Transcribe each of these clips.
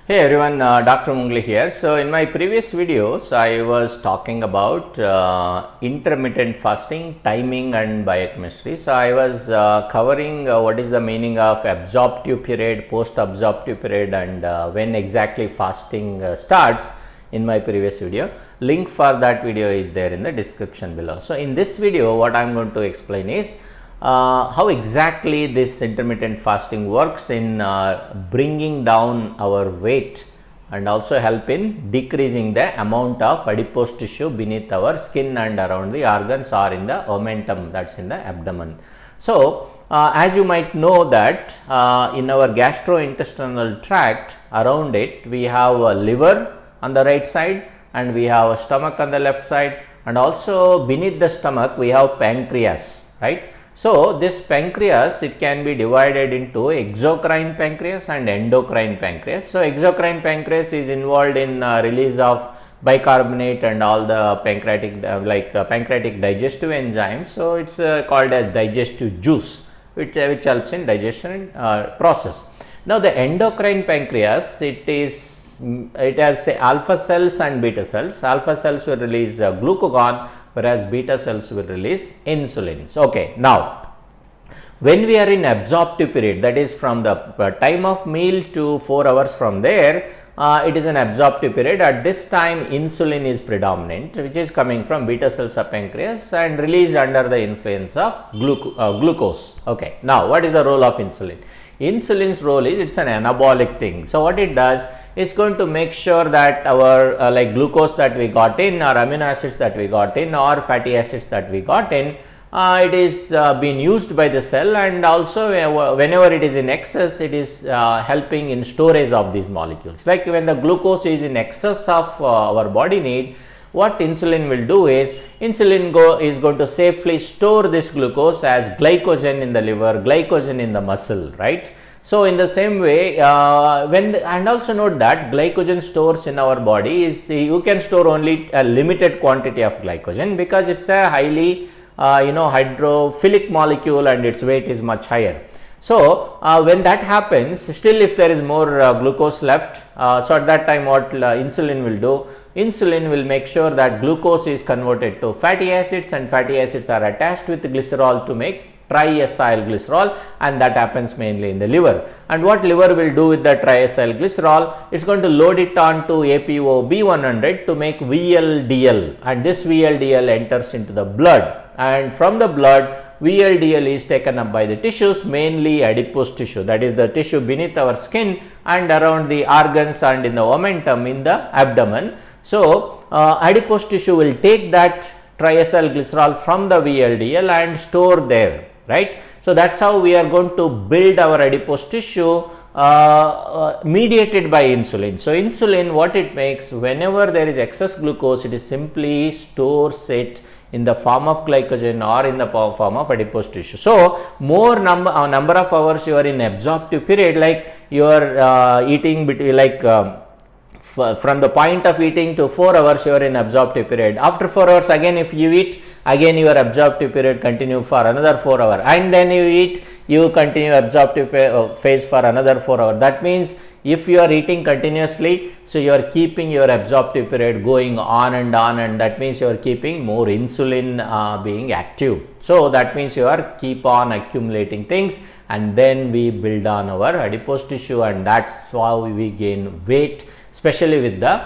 Hey everyone, Dr.Mungli here. So in my previous videos, I was talking about intermittent fasting, timing and biochemistry. So I was covering what is the meaning of absorptive period, post-absorptive period and when exactly fasting starts in my previous video. Link for that video is there in the description below. So in this video, what I am going to explain is how exactly this intermittent fasting works in bringing down our weight and also help in decreasing the amount of adipose tissue beneath our skin and around the organs or in the omentum, that's in the abdomen. So as you might know that in our gastrointestinal tract, around it we have a liver on the right side and we have a stomach on the left side, and also beneath the stomach we have pancreas, right? So this pancreas, it can be divided into exocrine pancreas and endocrine pancreas. So exocrine pancreas is involved in release of bicarbonate and all the pancreatic pancreatic digestive enzymes. So it's called as digestive juice, which helps in digestion process. Now the endocrine pancreas, it has alpha cells and beta cells. Alpha cells will release glucagon, whereas beta cells will release insulin. So, okay, now when we are in absorptive period, that is from the time of meal to 4 hours from there, it is an absorptive period. At this time insulin is predominant, which is coming from beta cells of pancreas and released under the influence of glucose. Okay, now what is the role of insulin? Insulin's role is, it's an anabolic thing. So what it does, it's going to make sure that our like glucose that we got in, or amino acids that we got in, or fatty acids that we got in, it is being used by the cell, and also whenever it is in excess, it is helping in storage of these molecules. Like when the glucose is in excess of our body need, what insulin will do is, insulin is going to safely store this glucose as glycogen in the liver, glycogen in the muscle, right? So in the same way, and also note that glycogen stores in our body is, you can store only a limited quantity of glycogen because it's a highly hydrophilic molecule and its weight is much higher. So when that happens, still if there is more glucose left, so at that time what insulin will do, insulin will make sure that glucose is converted to fatty acids, and fatty acids are attached with glycerol to make triacyl glycerol, and that happens mainly in the liver. And what liver will do with the triacyl glycerol, it's going to load it on to ApoB100 to make VLDL, and this VLDL enters into the blood, and from the blood VLDL is taken up by the tissues, mainly adipose tissue, that is the tissue beneath our skin and around the organs and in the omentum in the abdomen. So adipose tissue will take that triacyl glycerol from the VLDL and store there, right? So that's how we are going to build our adipose tissue mediated by insulin. So insulin, what it makes, whenever there is excess glucose, it is simply stores it in the form of glycogen or in the form of adipose tissue. So more number of hours you are in absorptive period, like you are eating between from the point of eating to 4 hours, you are in absorptive period. After 4 hours again if you eat, again your absorptive period continue for another 4 hours, and then you eat, you continue absorptive phase for another 4 hours. That means if you are eating continuously, so you are keeping your absorptive period going on, and that means you are keeping more insulin being active. So that means you are keep on accumulating things, and then we build on our adipose tissue, and that's how we gain weight, especially with the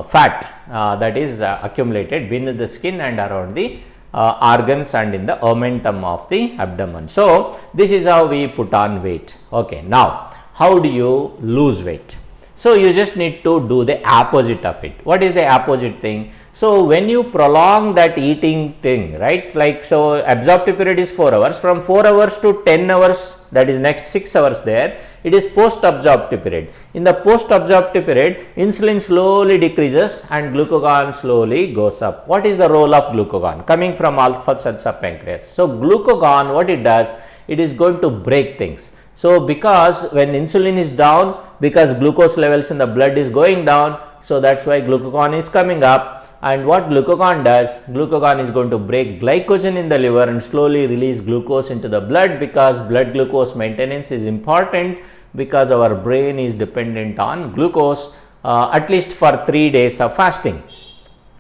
fat that is accumulated beneath the skin and around the organs and in the omentum of the abdomen. So this is how we put on weight. Okay, now how do you lose weight? So you just need to do the opposite of it. What is the opposite thing? So when you prolong that eating thing, right, like so absorptive period is 4 hours, from 4 hours to 10 hours, that is next 6 hours there, it is post absorptive period. In the post absorptive period, insulin slowly decreases and glucagon slowly goes up. What is the role of glucagon? Coming from alpha cells of pancreas. So glucagon, what it does, it is going to break things. So because when insulin is down, because glucose levels in the blood is going down, so that's why glucagon is coming up. And what glucagon does, glucagon is going to break glycogen in the liver and slowly release glucose into the blood, because blood glucose maintenance is important because our brain is dependent on glucose at least for 3 days of fasting.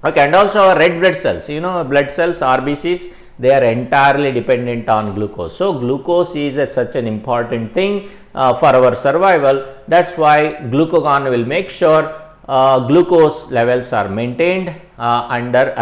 Okay, and also our red blood cells, blood cells, RBCs, they are entirely dependent on glucose. So, glucose is such an important thing for our survival. That's why glucagon will make sure glucose levels are maintained under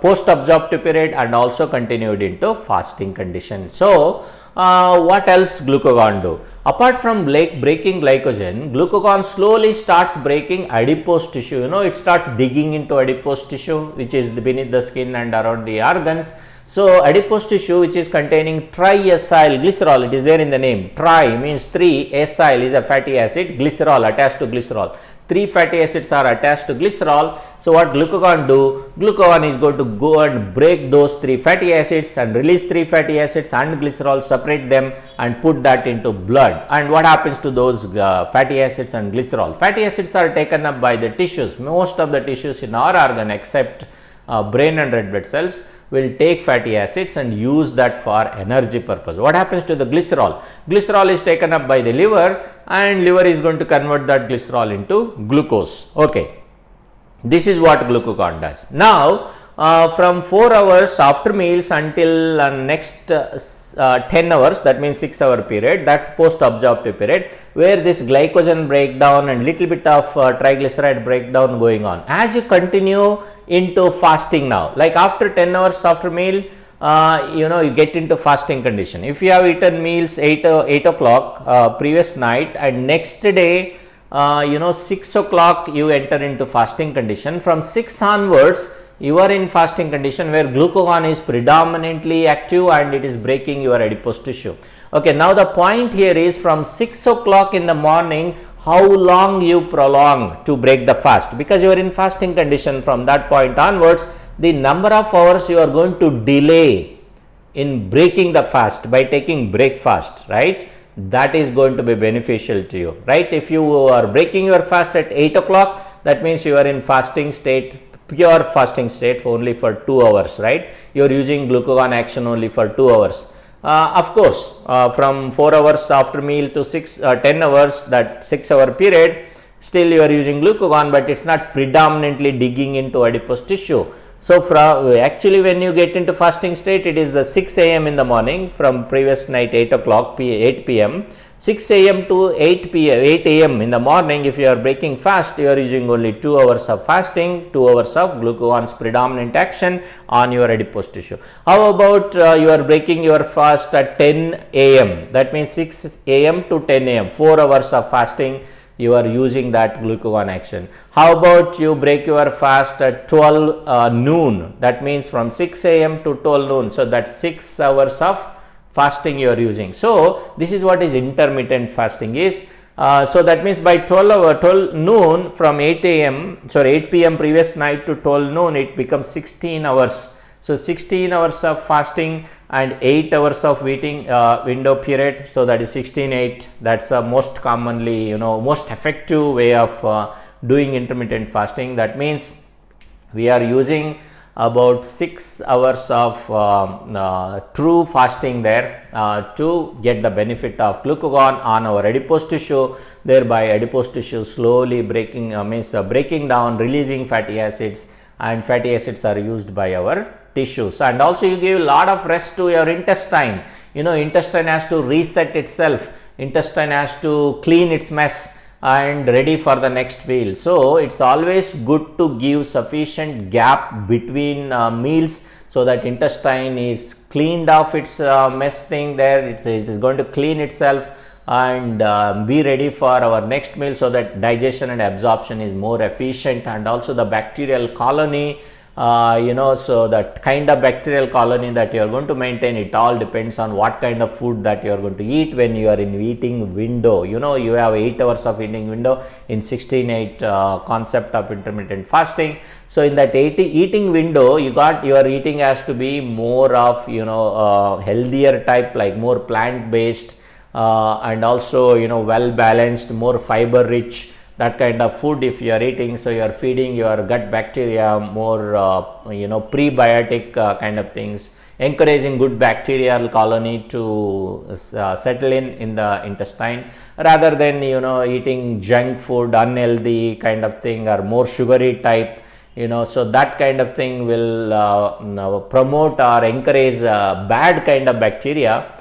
post-absorptive period and also continued into fasting condition. So, what else glucagon do? Apart from breaking glycogen, glucagon slowly starts breaking adipose tissue. It starts digging into adipose tissue, which is beneath the skin and around the organs. So, adipose tissue which is containing triacyl glycerol, it is there in the name. Tri means 3, acyl is a fatty acid, glycerol attached to glycerol. 3 fatty acids are attached to glycerol. So, what glucagon do? Glucagon is going to go and break those 3 fatty acids and release 3 fatty acids and glycerol, separate them and put that into blood. And what happens to those fatty acids and glycerol? Fatty acids are taken up by the tissues. Most of the tissues in our organ except brain and red blood cells will take fatty acids and use that for energy purpose. What happens to the glycerol? Glycerol is taken up by the liver and liver is going to convert that glycerol into glucose. Okay, this is what glucagon does. Now, from 4 hours after meals until next 10 hours, that means 6 hour period, that's post absorptive period, where this glycogen breakdown and little bit of triglyceride breakdown going on. As you continue into fasting now, like after 10 hours after meal, you get into fasting condition. If you have eaten meals 8 o'clock previous night and next day 6 o'clock you enter into fasting condition, from 6 onwards you are in fasting condition where glucagon is predominantly active and it is breaking your adipose tissue. Okay, now the point here is from 6 o'clock in the morning, how long you prolong to break the fast, because you are in fasting condition. From that point onwards, the number of hours you are going to delay in breaking the fast by taking breakfast, right, that is going to be beneficial to you, right? If you are breaking your fast at 8 o'clock, that means you are in fasting state, pure fasting state only for 2 hours, right? You are using glucagon action only for 2 hours. Of course, from 4 hours after meal to 10 hours, that 6 hour period, still you are using glucagon, but it's not predominantly digging into adipose tissue. So, actually when you get into fasting state, it is the 6 a.m. in the morning from previous night 8 o'clock, 8 p.m. 6 a.m. to 8 a.m. in the morning, if you are breaking fast, you are using only 2 hours of fasting, 2 hours of glucagon's predominant action on your adipose tissue. How about you are breaking your fast at 10 a.m. that means 6 a.m. to 10 a.m. 4 hours of fasting, you are using that glucagon action. How about you break your fast at 12 noon, that means from 6 a.m. to 12 noon, so that's 6 hours of fasting you are using. So, this is what is intermittent fasting is. So, that means by 12 noon from 8 p.m. previous night to 12 noon, it becomes 16 hours. So, 16 hours of fasting and 8 hours of eating window period. So, that is 16/8. That's the most commonly, most effective way of doing intermittent fasting. That means we are using about 6 hours of true fasting there to get the benefit of glucagon on our adipose tissue, thereby adipose tissue slowly breaking breaking down, releasing fatty acids, and fatty acids are used by our tissues. And also you give a lot of rest to your intestine. Intestine has to reset itself, intestine has to clean its mess and ready for the next meal. So, it's always good to give sufficient gap between meals, so that intestine is cleaned off its mess thing there, it is going to clean itself and be ready for our next meal, so that digestion and absorption is more efficient, and also the bacterial colony, so that kind of bacterial colony that you are going to maintain, it all depends on what kind of food that you are going to eat when you are in eating window. You have 8 hours of eating window in 16/8 concept of intermittent fasting. So, in that eating window, your eating has to be more of healthier type, like more plant based and also well balanced, more fiber rich, that kind of food if you are eating. So, you are feeding your gut bacteria more prebiotic kind of things. encouraging good bacterial colony to settle in the intestine, rather than eating junk food, unhealthy kind of thing, or more sugary type. So that kind of thing will promote or encourage bad kind of bacteria.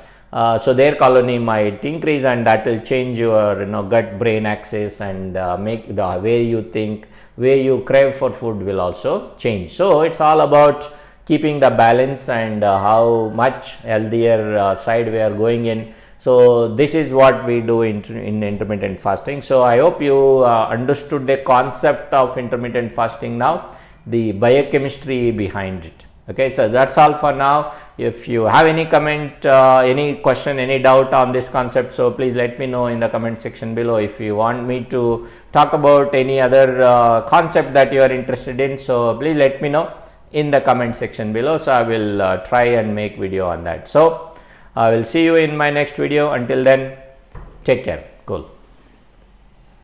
So their colony might increase, and that will change your gut brain axis, and make the way you think, way you crave for food will also change. So it's all about keeping the balance, and how much healthier side we are going in. So this is what we do in intermittent fasting. So I hope you understood the concept of intermittent fasting now, the biochemistry behind it. Okay, so that's all for now. If you have any comment, any question, any doubt on this concept, so please let me know in the comment section below. If you want me to talk about any other concept that you are interested in, so please let me know in the comment section below. So I will try and make video on that. So I will see you in my next video. Until then, take care. Cool.